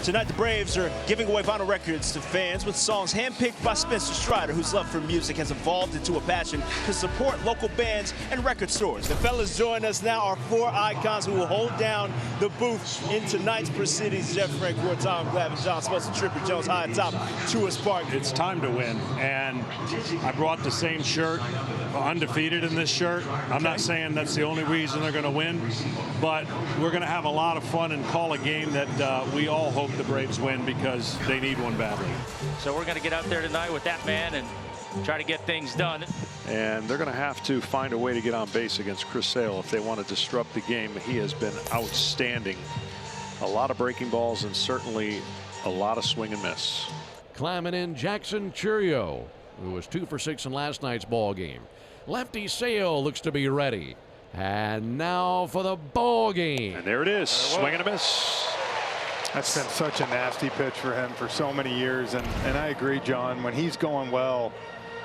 Tonight, the Braves are giving away vinyl records to fans with songs handpicked by Spencer Strider, whose love for music has evolved into a passion to support local bands and record stores. The fellas join us now are four icons who will hold down the booth in tonight's proceedings. Jeff Frank, Tom Glavine, John Spencer, Trippy Jones, high atop Truist Park. It's time to win, and I brought the same shirt, undefeated in this shirt. I'm not saying that's the only reason they're going to win, but we're going to have a lot of fun and call a game that we all hope the Braves win because they need one badly. So we're going to get out there tonight with that man and try to get things done. And they're going to have to find a way to get on base against Chris Sale if they want to disrupt the game. He has been outstanding. A lot of breaking balls and certainly a lot of swing and miss. Climbing in, Jackson Churio, who was 2 for 6 in last night's ball game. Lefty Sale looks to be ready. And now for the ball game. And there it is. Swing and a miss. That's been such a nasty pitch for him for so many years. And I agree, John, when he's going well,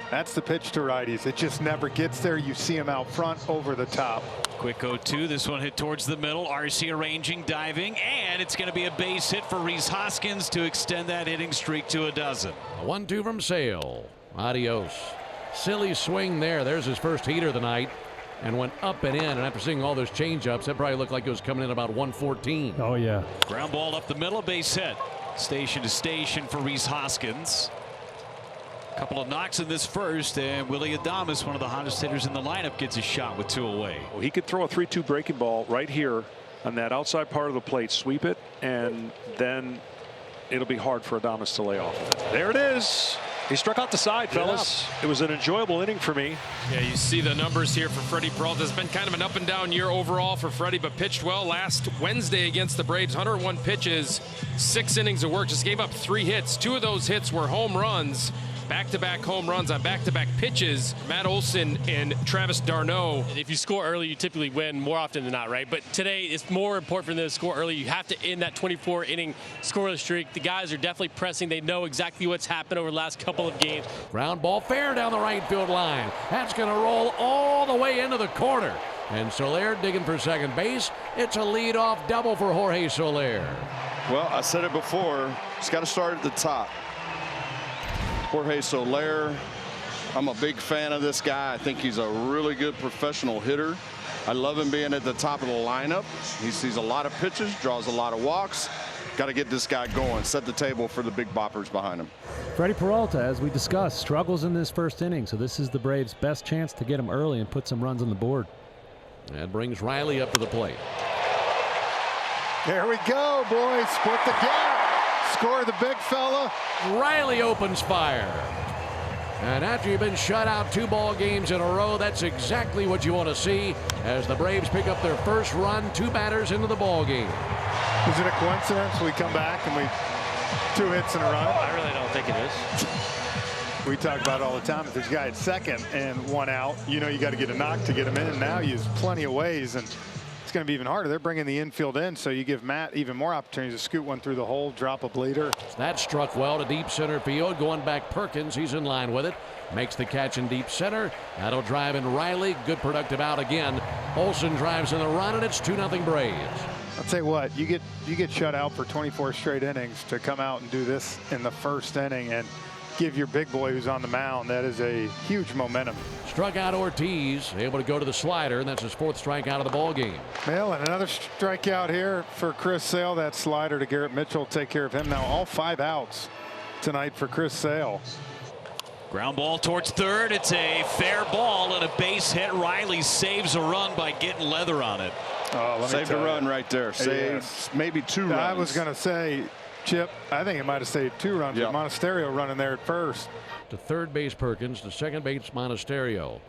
that's the pitch to righties. It just never gets there. You see him out front over the top. Quick 0-2. This one hit towards the middle. RC arranging, diving, and it's going to be a base hit for Rhys Hoskins to extend that hitting streak to a dozen. A 1-2 from Sale. Adios. Silly swing there. There's his first heater of the night. And went up and in, and after seeing all those changeups, that probably looked like it was coming in about 114. Oh, yeah. Ground ball up the middle, base hit. Station to station for Rhys Hoskins. A couple of knocks in this first, and Willie Adames, one of the hottest hitters in the lineup, gets a shot with 2 away. Well, he could throw a 3-2 breaking ball right here on that outside part of the plate, sweep it, and then it'll be hard for Adames to lay off. There it is. He struck out the side, fellas. It was an enjoyable inning for me. Yeah, you see the numbers here for Freddie Peralta. It's been kind of an up and down year overall for Freddie, but pitched well last Wednesday against the Braves. 101 pitches, 6 innings of work. Just gave up 3 hits. 2 of those hits were home runs. Back-to-back home runs on back-to-back pitches. Matt Olson and Travis d'Arnaud. If you score early, you typically win more often than not, right? But today, it's more important for them to score early. You have to end that 24-inning scoreless streak. The guys are definitely pressing. They know exactly what's happened over the last couple of games. Ground ball fair down the right field line. That's going to roll all the way into the corner. And Soler digging for second base. It's a leadoff double for Jorge Soler. Well, I said it before. It's got to start at the top. Jorge Soler, I'm a big fan of this guy. I think he's a really good professional hitter. I love him being at the top of the lineup. He sees a lot of pitches, draws a lot of walks. Got to get this guy going, set the table for the big boppers behind him. Freddie Peralta, as we discussed, struggles in this first inning, so this is the Braves' best chance to get him early and put some runs on the board. That brings Riley up to the plate. There we go, boys. Split the gap. Score the big fella. Riley opens fire. And after you've been shut out 2 ball games in a row, that's exactly what you want to see as the Braves pick up their first run, 2 batters into the ball game. Is it a coincidence we come back and we 2 hits in a row? I really don't think it is. We talk about it all the time. If there's a guy at second and 1 out, you know you got to get a knock to get him in. And now you use plenty of ways, and it's going to be even harder. They're bringing the infield in, so you give Matt even more opportunities to scoot one through the hole, drop a bleeder. That struck well to deep center field. Going back Perkins, he's in line with it. Makes the catch in deep center. That'll drive in Riley. Good productive out again. Olson drives in the run, and it's 2-0 Braves. I'll tell you what, you get shut out for 24 straight innings to come out and do this in the first inning and give your big boy who's on the mound. That is a huge momentum. Struck out Ortiz, able to go to the slider, and that's his 4th strikeout of the ball game. Well, and another strikeout here for Chris Sale. That slider to Garrett Mitchell take care of him. Now all 5 outs tonight for Chris Sale. Ground ball towards third. It's a fair ball and a base hit. Riley saves a run by getting leather on it. Oh, saved a run right there. Saved maybe 2 runs. I was going to say, Chip, I think it might have saved 2 runs. Yep. With Monasterio running there at first. To third base Perkins, to second base Monasterio.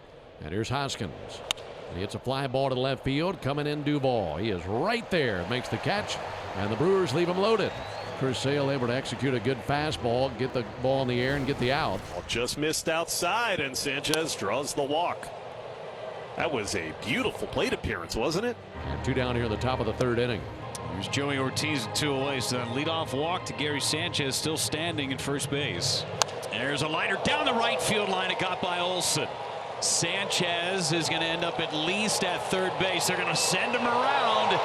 And here's Hoskins. And he hits a fly ball to the left field. Coming in Duvall. He is right there. Makes the catch. And the Brewers leave him loaded. Chris Sale able to execute a good fastball, get the ball in the air and get the out. Just missed outside, and Sanchez draws the walk. That was a beautiful plate appearance, wasn't it? And 2 down here in the top of the 3rd inning. Here's Joey Ortiz at 2 away. So that leadoff walk to Gary Sanchez, still standing at first base. There's a liner down the right field line. It got by Olson. Sanchez is going to end up at least at third base. They're going to send him around.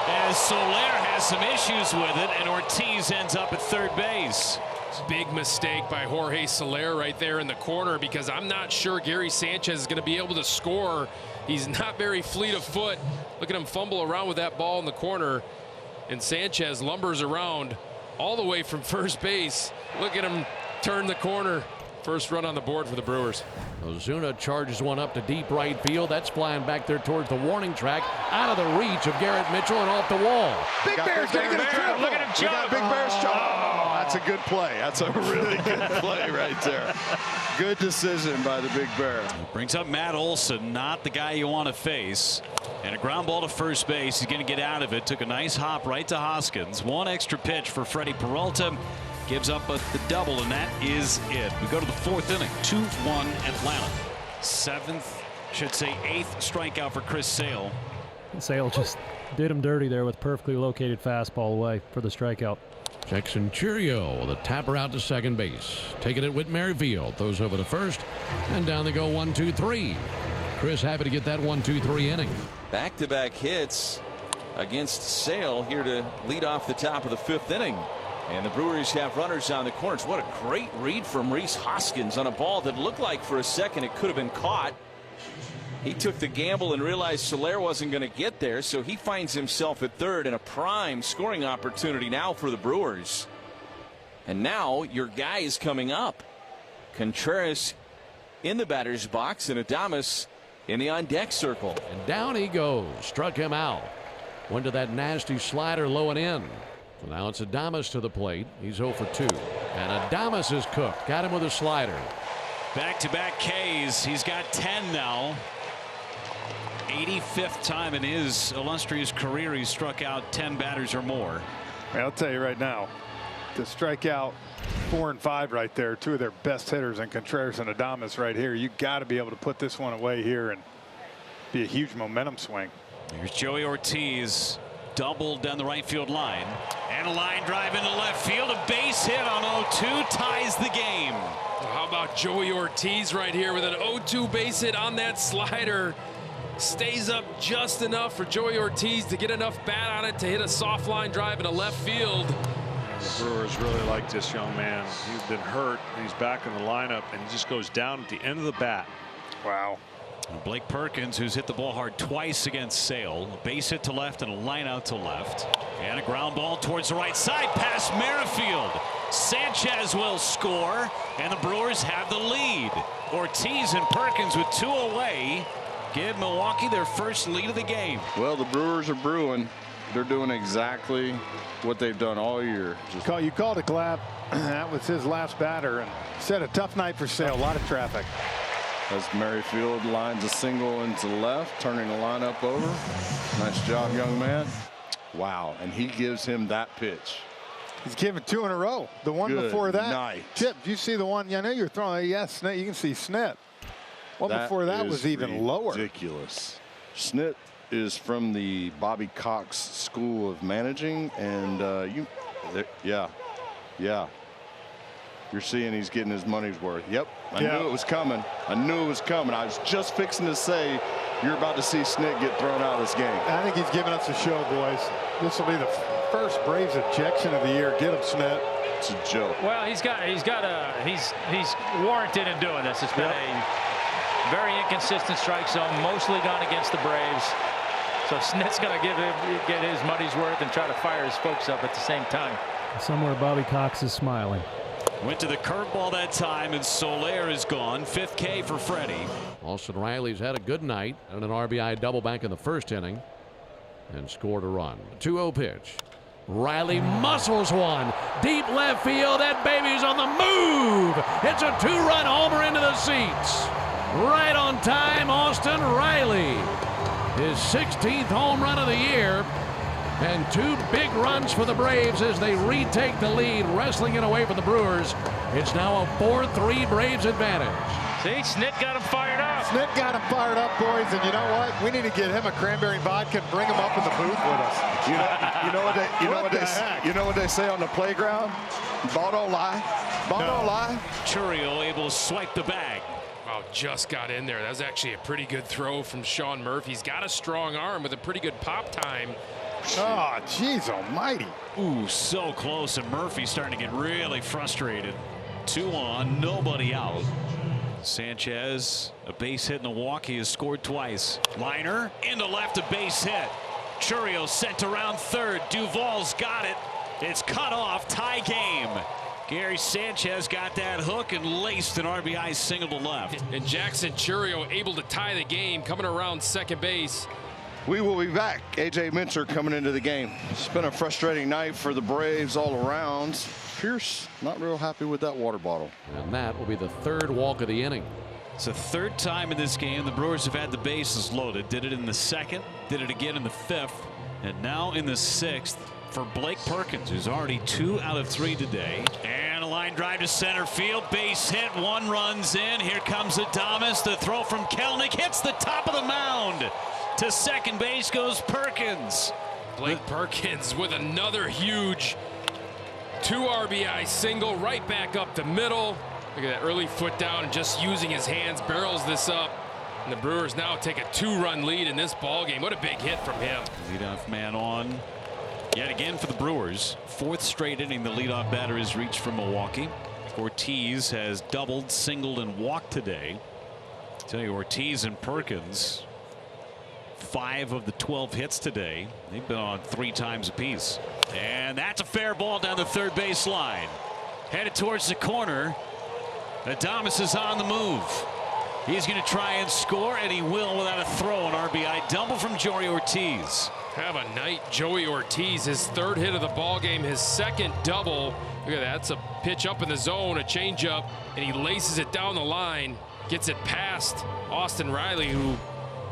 as Soler has some issues with it, and Ortiz ends up at third base. Big mistake by Jorge Soler right there in the corner, because I'm not sure Gary Sanchez is going to be able to score. He's not very fleet of foot. Look at him fumble around with that ball in the corner, and Sanchez lumbers around all the way from first base. Look at him turn the corner. First run on the board for the Brewers. Ozuna charges one up to deep right field. That's flying back there towards the warning track, out of the reach of Garrett Mitchell and off the wall. Big Bear's going to get a triple. Look at him jump. Big Bear's jump. Oh, that's a good play. That's a really good play right there. Good decision by the Big Bear. Brings up Matt Olson, not the guy you want to face. And a ground ball to first base. He's going to get out of it. Took a nice hop right to Hoskins. One extra pitch for Freddie Peralta. Gives up the double, and that is it. We go to the fourth inning. 2-1 Atlanta. Eighth strikeout for Chris Sale. Sale just did him dirty there with perfectly located fastball away for the strikeout. Jackson Churio, the tapper out to second base. Taking it with Merrifield. Throws over to first, and down they go 1-2-3. Chris happy to get that 1-2-3 inning. Back-to-back hits against Sale here to lead off the top of the fifth inning. And the Brewers have runners on the corners. What a great read from Rhys Hoskins on a ball that looked like for a second it could have been caught. He took the gamble and realized Soler wasn't going to get there, so he finds himself at third in a prime scoring opportunity now for the Brewers. And now your guy is coming up. Contreras in the batter's box and Adames in the on-deck circle. And down he goes. Struck him out. Went to that nasty slider low and in. So now it's Adames to the plate. He's 0 for 2. And Adames is cooked. Got him with a slider. Back-to-back Ks. He's got 10 now. 85th time in his illustrious career he's struck out 10 batters or more. I'll tell you right now, to strike out 4 and 5 right there, two of their best hitters, and Contreras and Adames right here, you got to be able to put this one away here and be a huge momentum swing. Here's Joey Ortiz, doubled down the right field line, and a line drive into left field. A base hit on 0-2 ties the game. How about Joey Ortiz right here with an 0-2 base hit on that slider? Stays up just enough for Joey Ortiz to get enough bat on it to hit a soft line drive into left field. The Brewers really like this young man. He's been hurt. He's back in the lineup, and he just goes down at the end of the bat. Wow. And Blake Perkins, who's hit the ball hard twice against Sale. A base hit to left and a line out to left. And a ground ball towards the right side past Merrifield. Sanchez will score, and the Brewers have the lead. Ortiz and Perkins with 2 away give Milwaukee their first lead of the game. Well, the Brewers are brewing. They're doing exactly what they've done all year. You called it, Glab. That was his last batter, and said a tough night for Sale. A lot of traffic. As Merrifield lines a single into left, turning the lineup over. Nice job, young man. Wow, and he gives him that pitch. He's given 2 in a row. The one before that. Night. Chip, you see the one? I know you're throwing. Yes, you can see Snit. One before that was even lower. Ridiculous. Snit is from the Bobby Cox School of Managing, and yeah. You're seeing he's getting his money's worth. Yep, I knew it was coming. I knew it was coming. I was just fixing to say you're about to see Snit get thrown out of this game. I think he's giving us a show, boys. This will be the first Braves ejection of the year. Get him, Snit. It's a joke. Well, he's warranted in doing this. It's been a very inconsistent strike zone, mostly gone against the Braves. So Snit's going to get his money's worth and try to fire his folks up at the same time. Somewhere Bobby Cox is smiling. Went to the curveball that time, and Soler is gone. 5th K for Freddie. Austin Riley's had a good night and an RBI double back in the first inning and scored a run. 2-0 pitch. Riley muscles one. Deep left field. That baby's on the move. It's a 2-run homer into the seats. Right on time, Austin Riley. His 16th home run of the year. And 2 big runs for the Braves as they retake the lead, wrestling it away from the Brewers. It's now a 4-3 Braves advantage. See, Snit got him fired up. Snit got him fired up, boys, and you know what? We need to get him a cranberry vodka and bring him up in the booth with us. You know what they say on the playground? Ball don't lie. Ball don't lie. Churio able to swipe the bag. Wow, just got in there. That was actually a pretty good throw from Sean Murphy. He's got a strong arm with a pretty good pop time. Oh, jeez almighty. Ooh, so close, and Murphy's starting to get really frustrated. 2 on, nobody out. Sanchez, a base hit in Milwaukee, has scored twice. Liner into left, a base hit. Chourio sent around third. Duvall's got it. It's cut off. Tie game. Gary Sanchez got that hook and laced an RBI single to left. And Jackson Chourio able to tie the game, coming around second base. We will be back. A.J. Minter coming into the game. It's been a frustrating night for the Braves all around. Pierce not real happy with that water bottle. And that will be the 3rd walk of the inning. It's the 3rd time in this game the Brewers have had the bases loaded. Did it in the 2nd, did it again in the 5th, and now in the 6th for Blake Perkins, who's already 2 out of 3 today. And a line drive to center field. Base hit. 1 runs in. Here comes Adames. The throw from Kelenic hits the top of the mound. To second base goes Perkins. Blake Perkins with another huge 2 RBI single right back up the middle. Look at that early foot down and just using his hands, barrels this up. And the Brewers now take a 2-run lead in this ball game. What a big hit from him. Leadoff man on yet again for the Brewers. 4th straight inning the leadoff batter has reached from Milwaukee. Ortiz has doubled, singled, and walked today. I tell you, Ortiz and Perkins, 5 of the 12 hits today. They've been on 3 times apiece. And that's a fair ball down the third base line. Headed towards the corner. Adames is on the move. He's going to try and score, and he will without a throw. An RBI double from Joey Ortiz. Have a night, Joey Ortiz. His 3rd hit of the ball game, his 2nd double. Look at that. That's a pitch up in the zone, a changeup, and he laces it down the line, gets it past Austin Riley, who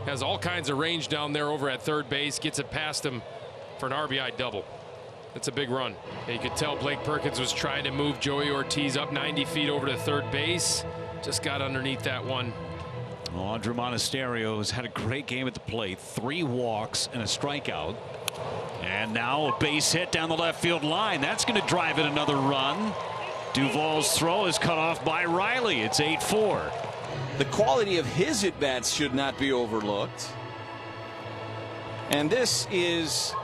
has all kinds of range down there over at third base, gets it past him for an RBI double. That's a big run. And you could tell Blake Perkins was trying to move Joey Ortiz up 90 feet over to third base. Just got underneath that one. Well, Andrew Monasterio has had a great game at the plate. 3 walks and a strikeout. And now a base hit down the left field line. That's going to drive in another run. Duvall's throw is cut off by Riley. It's 8-4. The quality of his at-bats should not be overlooked. And this is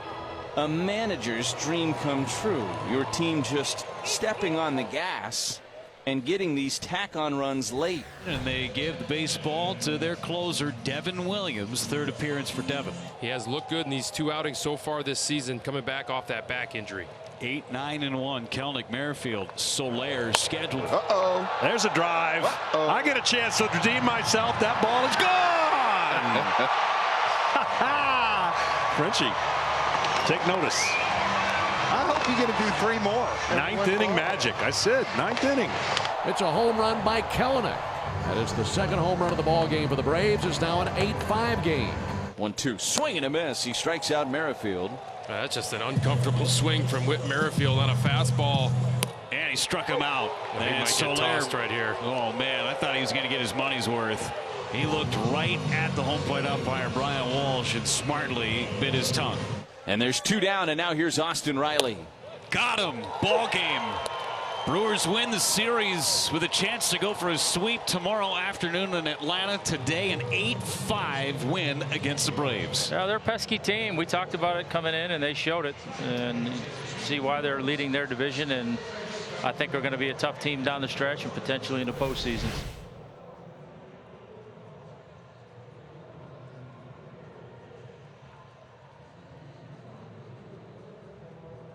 a manager's dream come true. Your team just stepping on the gas and getting these tack-on runs late. And they give the baseball to their closer, Devin Williams. 3rd appearance for Devin. He has looked good in these 2 outings so far this season, coming back off that back injury. 8-9-1. Kelenic, Merrifield, Soler scheduled. Uh-oh. There's a drive. Uh-oh. I get a chance to redeem myself. That ball is gone. Frenchie, take notice. I hope you're going to do 3 more. 9th inning magic. I said 9th inning. It's a home run by Kelenic. That is the 2nd home run of the ball game for the Braves. It's now an 8-5 game. 1-2. Swing and a miss. He strikes out Merrifield. That's just an uncomfortable swing from Whit Merrifield on a fastball. And he struck him out. And Soler right here. Oh, man, I thought he was going to get his money's worth. He looked right at the home plate umpire, Brian Walsh, and smartly bit his tongue. And there's 2 down, and now here's Austin Riley. Got him. Ball game. Brewers win the series with a chance to go for a sweep tomorrow afternoon in Atlanta. Today, an 8-5 win against the Braves. Yeah, they're a pesky team. We talked about it coming in, and they showed it. And see why they're leading their division. And I think they're going to be a tough team down the stretch and potentially in the postseason.